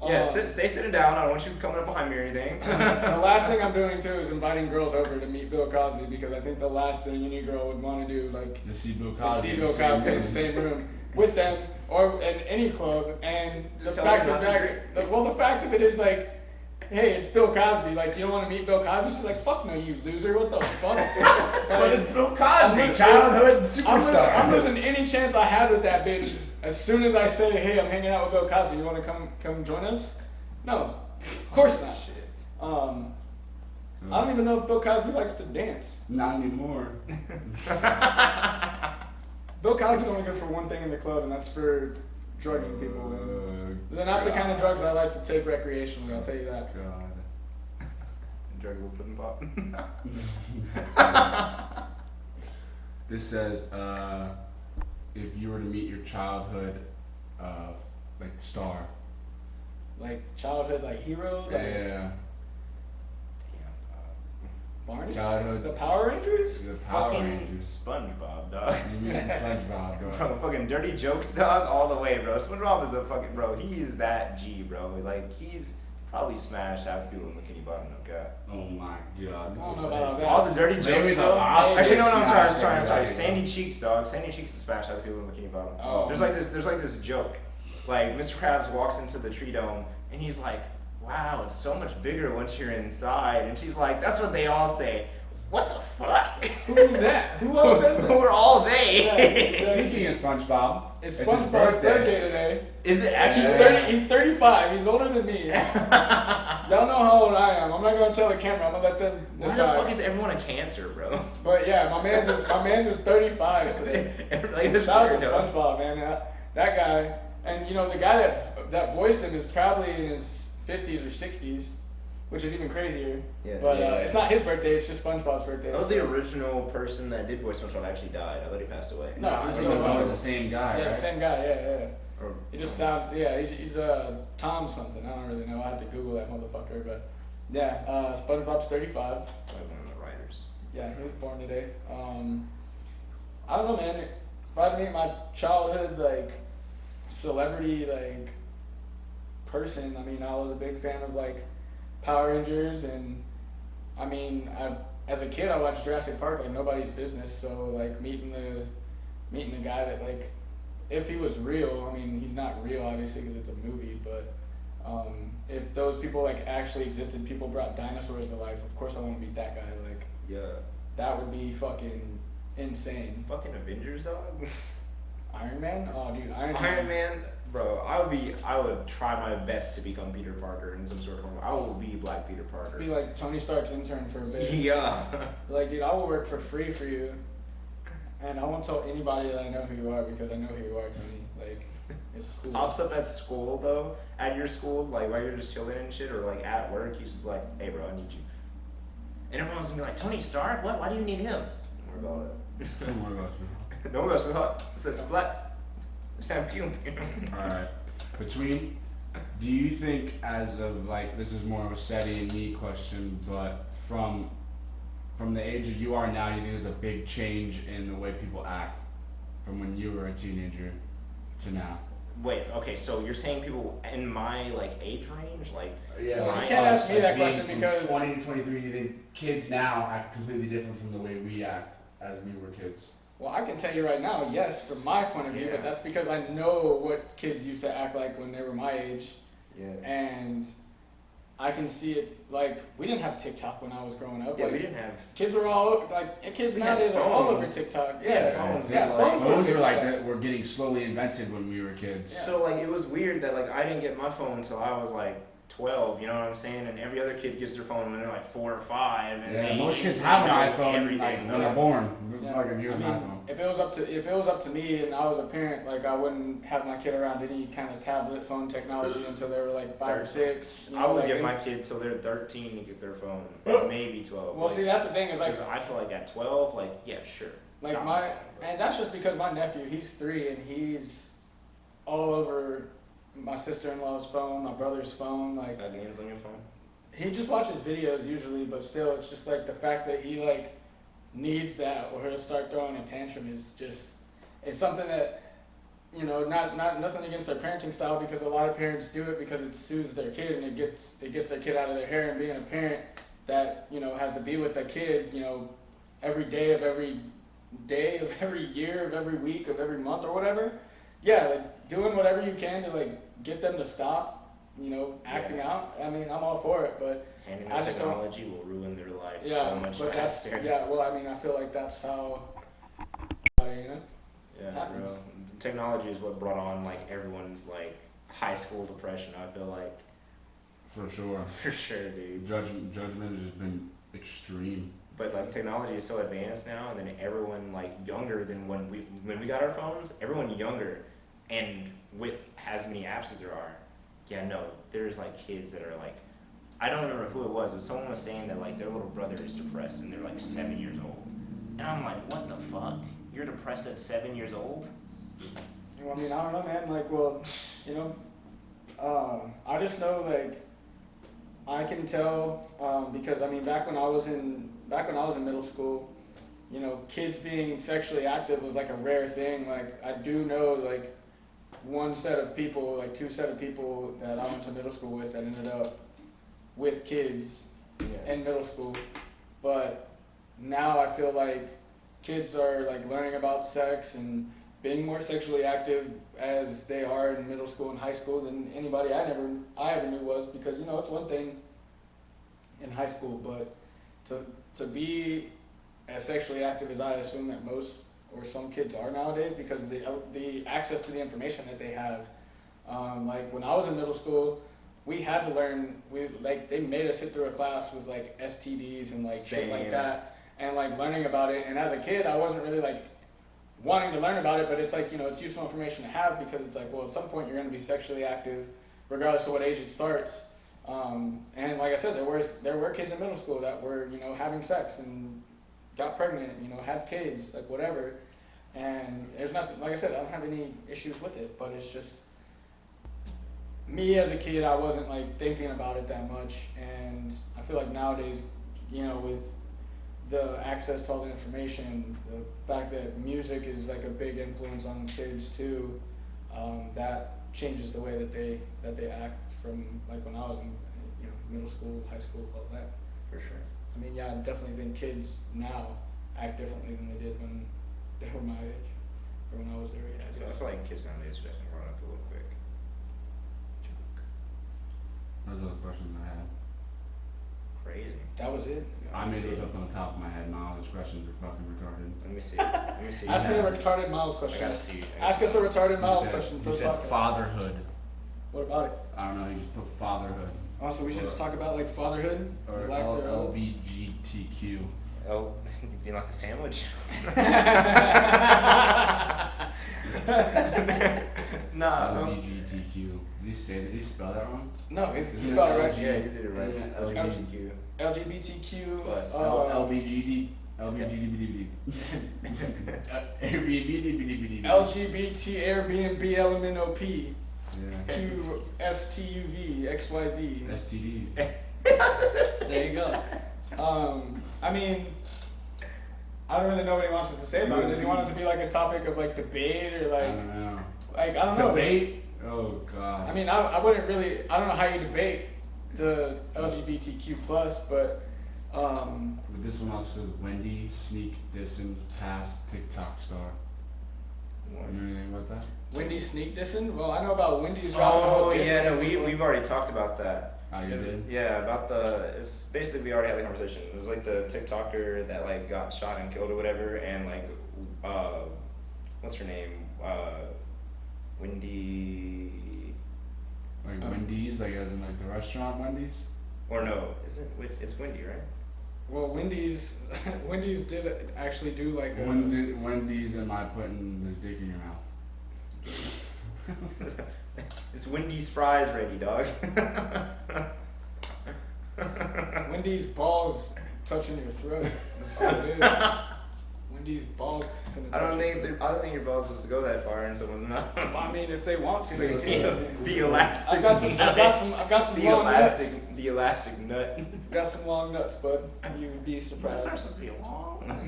Yeah, stay sitting down. I don't want you coming up behind me or anything. The last thing I'm doing too is inviting girls over to meet Bill Cosby, because I think the last thing any girl would want to do, like, To see Bill is Cosby. see Bill Cosby in the same room with them or in any club. And the Just tell fact her of not to the fact of it is, like, hey, it's Bill Cosby. Like, you don't want to meet Bill Cosby? She's like, fuck no, you loser. What the fuck? But it's Bill Cosby, I'm childhood I'm superstar. I'm losing any chance I had with that bitch. As soon as I say, hey, I'm hanging out with Bill Cosby, you want to come join us? No, of course not. Shit. I don't even know if Bill Cosby likes to dance. Not anymore. Bill Cosby's only good for one thing in the club, and that's for drugging people. They're not the kind of drugs I like to take recreationally, I'll tell you that. God. Drug a little pudding pop. This says, if you were to meet your childhood, like star. Like childhood, like hero. Like, Yeah. Barney? childhood. The Power Rangers? The Power Fucking Rangers. SpongeBob, dog. You mean SpongeBob, bro? Bro, fucking dirty jokes, dog, all the way, bro. SpongeBob is a fucking, bro, he is that G, bro. Like, he's probably smashed half the people in Bikini Bottom, okay? Oh my god. I don't know about all that. All the dirty Maybe jokes, the bro. lobster Actually, no, I'm sorry. smashed Sandy Cheeks, dog. Sandy Cheeks is smashed half the people in Bikini Bottom. Oh. There's like this joke. Like, Mr. Krabs walks into the tree dome, and he's like, wow, it's so much bigger once you're inside. And she's like, that's what they all say. What the fuck? Who's that? Who else says that? Who are all they? Yeah. Speaking of SpongeBob, It's his SpongeBob's birthday today. Is it He's actually? He's 35. He's older than me. Y'all know how old I am. I'm not gonna tell the camera. I'm gonna let them Why the fuck decide. is everyone a Cancer, bro? But yeah, my man's just 35 today. Like, this Shout out to weirdo. SpongeBob, man. That guy, and you know the guy that voiced him is probably in his 50s or 60s, which is even crazier. Yeah, But yeah. it's not his birthday. It's just SpongeBob's birthday. Oh, the original person that did voice SpongeBob actually died. I thought he passed away. No, I he's think still it's always alive. the same guy, Yeah, right? same guy. Yeah. Or, He just sounds. Yeah, he's Tom something. I don't really know. I have to Google that motherfucker. But yeah, SpongeBob's 35. Like one of the writers. Yeah, he was born today. I don't know, man. If I had to meet my childhood like celebrity like person, I mean, I was a big fan of like Power Rangers, and I mean, as a kid I watched Jurassic Park like nobody's business. So like meeting the guy that like, if he was real, I mean, he's not real obviously because it's a movie, but if those people like actually existed, people brought dinosaurs to life, of course I want to meet that guy. Like, Yeah. that would be fucking insane. Fucking Avengers, dog. Iron Man? Oh, dude, Iron Man, bro. I would try my best to become Peter Parker in some sort of form. I will be Black Peter Parker. Be like Tony Stark's intern for a bit. Yeah. Like, dude, I will work for free for you, and I won't tell anybody that I know who you are because I know who you are, Tony. Like, it's cool. Pops up at school though, at your school, like while you're just chilling and shit, or like at work, he's just like, hey bro, I need you. And everyone's gonna be like, Tony Stark? What? Why do you need him? Don't worry about it. Don't worry about you. Don't worry about it, sweetheart. It's black. It's time pew. Alright. Between, do you think as of like, this is more of a Seti and me question, but from the age that you are now, you think there's a big change in the way people act from when you were a teenager to now? Wait, okay, so you're saying people in my like age range, like Yeah, Well, my you can't ask me that being question from because- 20 to 23, you think kids now act completely different from the way we act as we were kids? Well, I can tell you right now, yes, from my point of view, Yeah. but that's because I know what kids used to act like when they were my age, yeah. and I can see it. Like, we didn't have TikTok when I was growing up. Yeah, like, we didn't have. kids were all like kids We had nowadays are all over phones. TikTok. We had Yeah, phones. Yeah, We had, phones were a Phones big were like step. that were getting slowly invented when we were kids. Yeah. So like it was weird that like I didn't get my phone until I was like 12. You know what I'm saying? And every other kid gets their phone when they're like 4 or 5. And Yeah, they most kids instantly have an know iPhone everything, like you when know? they're born. Yeah. Like here's I an mean, iPhone. if it was up to me and I was a parent, like I wouldn't have my kid around any kind of tablet phone technology until they were like 5 or 6. You know, I would like, give and- my kid till they're 13 to get their phone, maybe 12. Well, see, that's the thing is like I feel like at 12, like yeah, sure. Like Got my, phone, bro. and that's just because my nephew, he's 3 and he's all over my sister-in-law's phone, my brother's phone. Like, Got games on your phone? he just watches videos usually, but still, it's just like the fact that he like needs that or he'll start throwing a tantrum is just, it's something that, you know, not nothing against their parenting style because a lot of parents do it because it soothes their kid and it gets their kid out of their hair, and being a parent that, you know, has to be with a kid, you know, every day of every year of every week of every month or whatever. Yeah, like doing whatever you can to like get them to stop, you know, acting out. I mean, I'm all for it, but Handing I them just don't- technology will ruin their life yeah, so much but that's faster. yeah. Well, I mean, I feel like that's how, you know. Yeah, happens. bro. Technology is what brought on like everyone's like high school depression. I feel like For sure. for sure, dude. Judgment has just been extreme. But like technology is so advanced now, and then everyone like younger than when we got our phones, everyone younger, and with as many apps as there are, yeah, no, there's like kids that are like, I don't remember who it was, but someone was saying that like their little brother is depressed and they're like 7 years old, and I'm like, what the fuck? You're depressed at 7 years old? Well, I mean, I don't know, man. Like, well, you know, I just know like I can tell because I mean back when I was in middle school, you know, kids being sexually active was like a rare thing. Like I do know like two set of people that I went to middle school with that ended up with kids in middle school. But now I feel like kids are like learning about sex and being more sexually active as they are in middle school and high school than anybody I ever knew was, because you know it's one thing in high school, but to be as sexually active as I assume that most or some kids are nowadays because of the access to the information that they have. Like when I was in middle school, we had to learn. They made us sit through a class with like STDs and like shit like that, and like learning about it. And as a kid, I wasn't really like wanting to learn about it, but it's like, you know, it's useful information to have because it's like, well, at some point you're going to be sexually active, regardless of what age it starts. And like I said, there were kids in middle school that were, you know, having sex and got pregnant, you know, had kids, like whatever. And there's nothing, like I said, I don't have any issues with it, but it's just me as a kid, I wasn't like thinking about it that much. And I feel like nowadays, you know, with the access to all the information, the fact that music is like a big influence on kids too, that changes the way that they act from like when I was in, you know, middle school, high school, all that. For sure. I mean, yeah, I definitely think kids now act differently than they did when they were my age, or when I was their age. I feel like kids nowadays are definitely growing up a little quick. Those are the questions I had. Crazy. That was it. I made those up on the top of my head. My other questions were fucking retarded. Let me see. Let me see. Ask me a retarded Miles I question. gotta see. Ask us a retarded Miles You question for you the said podcast. fatherhood. What about it? I don't know. You just put fatherhood Also, we should just talk about like fatherhood, or lack thereof. LBGTQ. Oh, you like the sandwich? Nah. LBGTQ. Did he spell that wrong? No, it's Isn't spelled it right. Yeah, you did it right. Isn't it LGBTQ. LGBTQ. Plus. LBGD. LBGDBD. Airbnb. LGBT Airbnb LMNOP Yeah. QSTUV XYZ. STD. There you go. I mean, I don't really know what he wants us to say about it. Does he want it to be like a topic of like debate or I like don't know. I don't know. Debate? Oh god. I mean, I wouldn't really. I don't know how you debate the LGBTQ plus, but But this one also says Wendy sneak dissing past TikTok star. You know anything about that? Wendy sneak dissing. Well, I know about Wendy's dropping a whole Oh diss yeah, track no, before. we've already talked about that. Oh, you did? Yeah, about it's basically we already had the conversation. It was like the TikToker that like got shot and killed or whatever, and like what's her name? Wendy. Like Wendy's, like as in like the restaurant Wendy's? Or no, it's Wendy, right? Well, Wendy's did actually do like a, Wendy's, am I putting this dick in your mouth? It's Wendy's fries ready, dog. Wendy's balls touching your throat. That's what it is. Wendy's balls. I don't think your balls supposed to go that far in someone's mouth. I mean, if they want to. The, so- the elastic. I've got some the long elastic. nuts. The elastic nut. Got some long nuts, bud. You'd be Nuts surprised. aren't supposed to be long.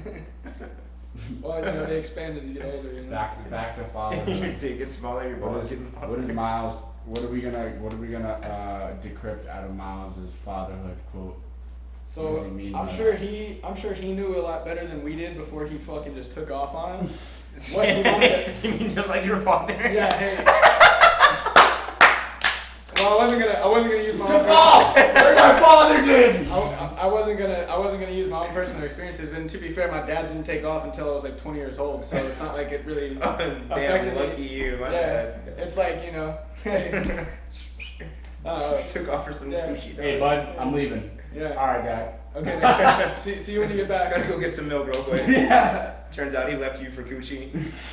Well, you know, they expand as you get older. You know? Back to Your fatherhood. dick gets smaller. Your balls get What smaller. is Miles? What are we gonna decrypt out of Miles's fatherhood quote? What does So he mean I'm by sure that? he knew a lot better than we did before he fucking just took off on him. What he wanted. You mean just like your father? Yeah. Hey. Well, I wasn't gonna use my own. Like my father did. I wasn't gonna use my own personal experiences, and to be fair, my dad didn't take off until I was like 20 years old, so it's not like it really Damn, affected me. lucky you. My Yeah, dad. it's like, you know. Took off for some Yeah. sushi. Hey bud, I'm leaving. Yeah. All right, Dad. Okay. Then. See you when you get I gotta back. go get some milk real quick. Yeah. Turns out he left you for coochie.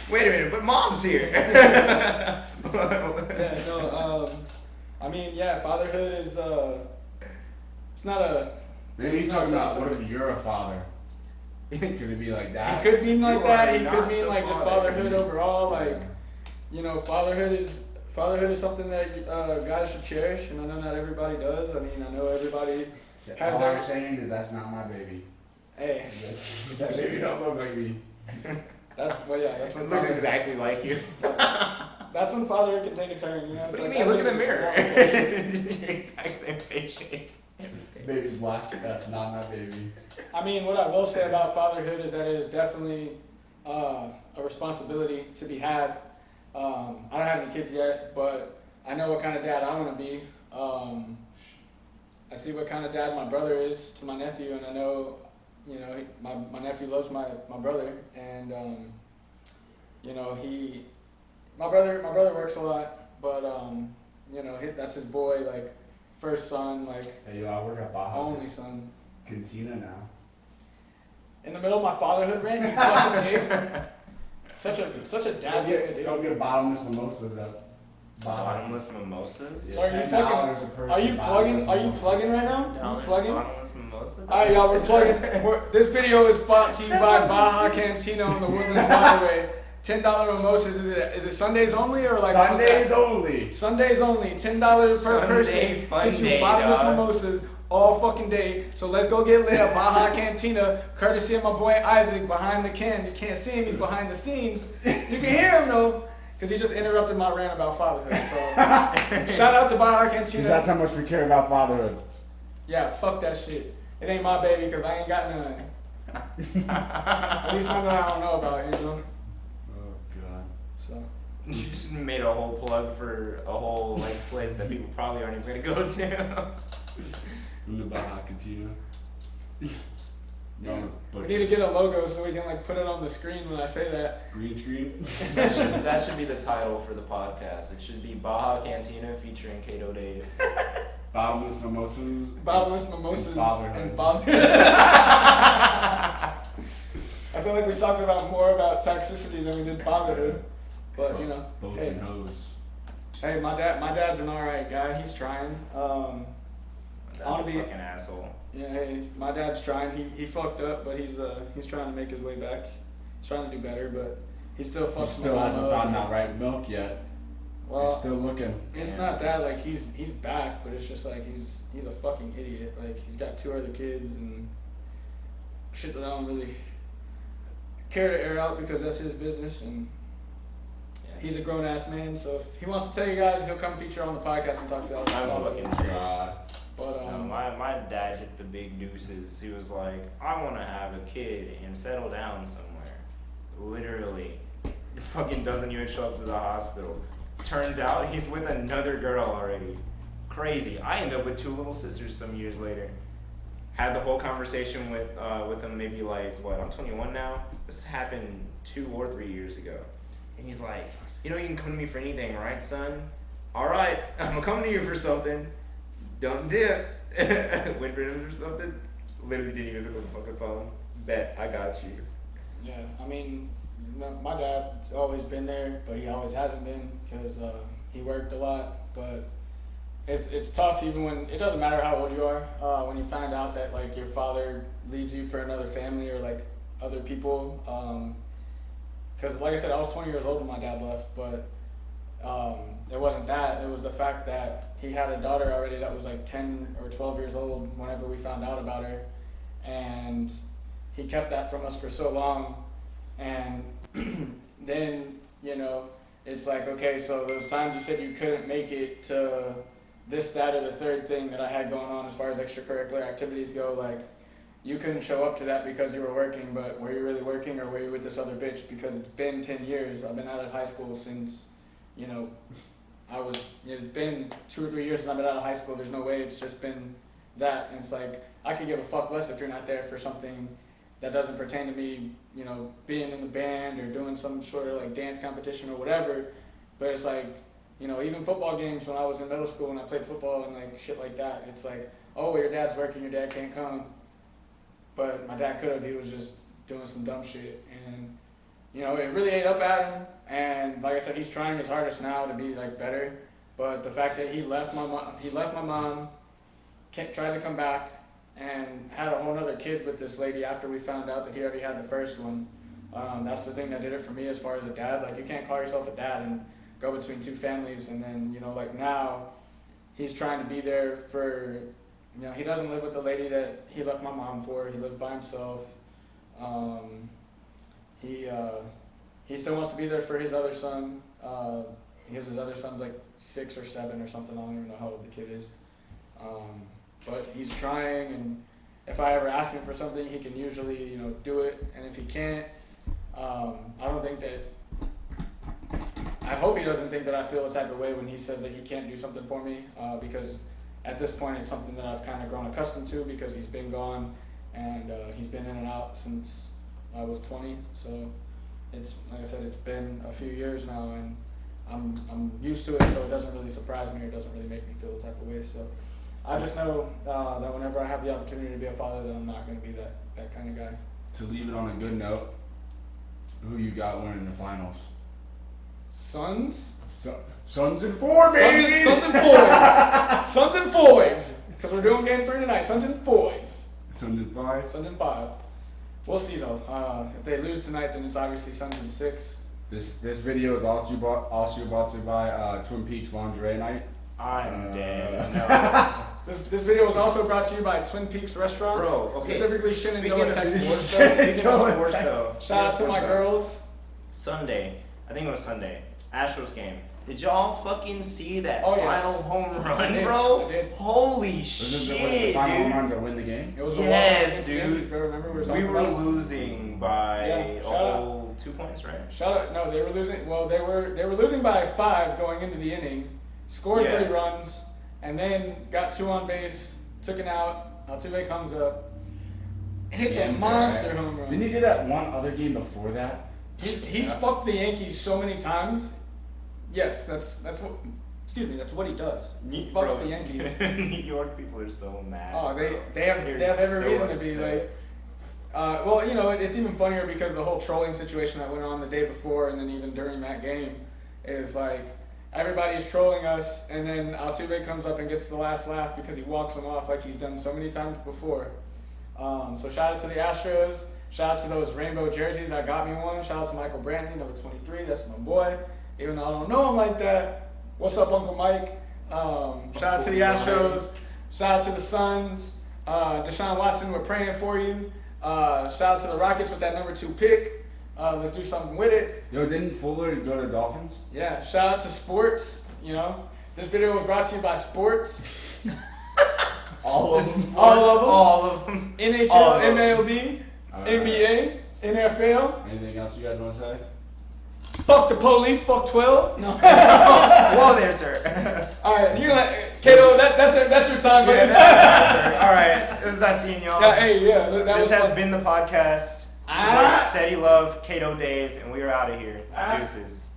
Wait a minute, but mom's here. Yeah. No. I mean, yeah. Fatherhood is. It's not a. Maybe he's it's not talking about what something- if you're a father? Could it be like It that? could mean like You that. are It could not mean the like just father. fatherhood overall. Like, you know, fatherhood is Fatherhood is something that guys should cherish, and I know not everybody does. I mean, I know everybody has All their. I'm saying is that's not my baby. Hey, That baby don't look like me. that's well, yeah, that's when It looks fatherhood- exactly like you. That's when fatherhood can take a turn. You know, What it's do you like, mean? Look in the that mirror. makes it Your exact same face shape. Baby's black. That's not my baby. I mean, what I will say about fatherhood is that it is definitely a responsibility to be had. I don't have any kids yet, but I know what kind of dad I want to be. I see what kind of dad my brother is to my nephew, and I know, you know, my nephew loves my brother, and you know, my brother works a lot, but you know, that's his boy, like first son, like Hey, yo, I work at Baja only son. Cantina now. In the middle of my fatherhood rant, you fucking dick. Such a dad thing to Go do. get bottomless mimosas at Baja. Bottomless mimosas? So are you $10 fucking- a person, Are you plugging? bottomless Are you mimosas. plugging right now? Are you $10 plugging? bottomless mimosa? Alright, y'all, we're plugging. This video is brought to you by Baja Cantina on the Woodlands Waterway. $10 mimosas. Is it Sundays only or like what's that? Sundays only. Sundays only. $10 per Sunday person. fun Get you day, bottomless dog. mimosas all fucking day. So let's go get lit at Baja Cantina, courtesy of my boy Isaac behind the can. You can't see him, he's behind the scenes. You can hear him though, because he just interrupted my rant about fatherhood. So shout out to Baja Because Cantina. that's how much we care about fatherhood. Yeah, fuck that shit. It ain't my baby because I ain't got none. At least none that I don't know about, you know? Oh god. So. You just made a whole plug for a whole like place that people probably aren't even gonna go to. In the Baja Cantina. Yeah. We need to get a logo so we can like put it on the screen when I say that. Green screen. That should be the title for the podcast. It should be Baja Cantina featuring Kato Dave. Bottomless mimosas. Bottomless mimosas And fatherhood. and fatherhood. I feel like we talked about more about toxicity than we did fatherhood. But you know, Boats hey, and hoes. hey, my dad's an alright guy. He's trying. That's I'll a be- fucking asshole. Yeah, hey, my dad's trying. He fucked up, but he's trying to make his way back. He's trying to do better, but he still He fucks. still my hasn't mom up. found that right milk yet. He's Well, still looking. it's not that like he's back, but it's just like he's a fucking idiot. Like he's got 2 other kids and shit that I don't really care to air out because that's his business, and Yeah. he's a grown ass man. So if he wants to tell you guys, he'll come feature on the podcast and talk about I'm it. fucking God. But No, my dad hit the big deuces. He was like, I want to have a kid and settle down somewhere. Literally. Fucking doesn't even show up to the hospital. Turns out he's with another girl already. Crazy. I ended up with 2 little sisters some years later. Had the whole conversation with him maybe like, what, I'm 21 now? This happened 2 or 3 years ago. And he's like, you know you can come to me for anything, right, son? Alright, I'm gonna come to you for something. Don't dip. Wait for him for something. Literally didn't even pick up the fucking phone. Bet, I got you. yeah, I mean, my dad's always been there, but he always hasn't been because he worked a lot. But it's tough even when it doesn't matter how old you are. When you find out that like your father leaves you for another family or like other people. Because like I said, I was 20 years old when my dad left, but it wasn't that. It was the fact that he had a daughter already that was like 10 or 12 years old whenever we found out about her, and he kept that from us for so long. And then, you know, it's like, okay, so those times you said you couldn't make it to this, that, or the third thing that I had going on as far as extracurricular activities go, like, you couldn't show up to that because you were working, but were you really working or were you with this other bitch? Because it's been 10 years. I've been out of high school since, you know, it's been 2 or 3 years since I've been out of high school. There's no way it's just been that. And it's like, I could give a fuck less if you're not there for something that doesn't pertain to me, you know, being in the band or doing some sort of like dance competition or whatever. But it's like, you know, even football games when I was in middle school and I played football and like shit like that, it's like, oh, well, your dad's working, your dad can't come. But my dad could have, he was just doing some dumb shit. And, you know, it really ate up at him. And like I said, he's trying his hardest now to be like better. But the fact that he left my mom, tried to come back, and had a whole other kid with this lady after we found out that he already had the first one. That's the thing that did it for me as far as a dad. Like, you can't call yourself a dad and go between two families, and then like now, he's trying to be there for. He doesn't live with the lady that he left my mom for. He lived by himself. He still wants to be there for his other son. His other son's like 6 or 7 or something. I don't even know how old the kid is. But he's trying, and if I ever ask him for something, he can usually do it. And if he can't, I don't think that. I hope he doesn't think that I feel a type of way when he says that he can't do something for me, because at this point it's something that I've kind of grown accustomed to because he's been gone, and he's been in and out since I was 20. So it's like I said, it's been a few years now, and I'm used to it, so it doesn't really surprise me or doesn't really make me feel a type of way. So I just know that whenever I have the opportunity to be a father, that I'm not going to be that kind of guy. To leave it on a good note, who you got winning the finals? Suns? Suns and 4, baby! Suns and 5. Suns and 5. Because we're doing game 3 tonight. Suns and 5. Suns and 5? Suns and 5. We'll see though. If they lose tonight, then it's obviously Suns and 6. This video is also brought to you by Twin Peaks Lingerie Night. I'm dead. No. This video was also brought to you by Twin Peaks Restaurants. Bro, okay. Specifically Shenandoah, Texas. Speaking of sports though. Shout out to my girls. Sunday. I think it was Sunday. Astros game. Did y'all fucking see that Oh, yes. final home run, I did. bro? I did. Holy Was shit, it the final home dude. run to win the game? It was Yes, the Yankees, dude. bro. Remember we were We talking were about it? losing by Yeah, a shout out. whole 2 points, right? Shout out! No, they were losing. Well, they were losing by 5 going into the inning. Scored Yeah. 3 runs, and then got 2 on base. Took an out. Altuve comes up, hits a monster home run. Didn't he do that one other game before that? He's fucked the Yankees so many times. Yes, that's what. Excuse me, that's what he does. He fucks Bro, the Yankees. New York people are so mad. Oh, bro. they have They're every so reason to be upset. like. Well, it's even funnier because the whole trolling situation that went on the day before and then even during that game is like everybody's trolling us, and then Altuve comes up and gets the last laugh because he walks them off like he's done so many times before. So shout out to the Astros. Shout out to those rainbow jerseys. I got me one. Shout out to Michael Brantley, number 23. That's my boy. Even though I don't know him like that. What's up, Uncle Mike? Shout out to the Astros. Shout out to the Suns. Deshaun Watson, we're praying for you. Shout out to the Rockets with that number 2 pick. Let's do something with it. Yo, didn't Fuller go to Dolphins? Yeah, shout out to sports. This video was brought to you by sports. All of them? All of them. All of them. NHL, All of them. MLB, NBA, NFL. Anything else you guys want to say? Fuck the police, fuck 12. No. Whoa there, sir. Alright, Kato, that's your time, buddy. Yeah, that's it. All right. It was nice seeing y'all. Yeah, hey, yeah, that This was has fun. been the podcast. Ah. Steady Love, Kato Dave, and we are out of here. Ah. Deuces.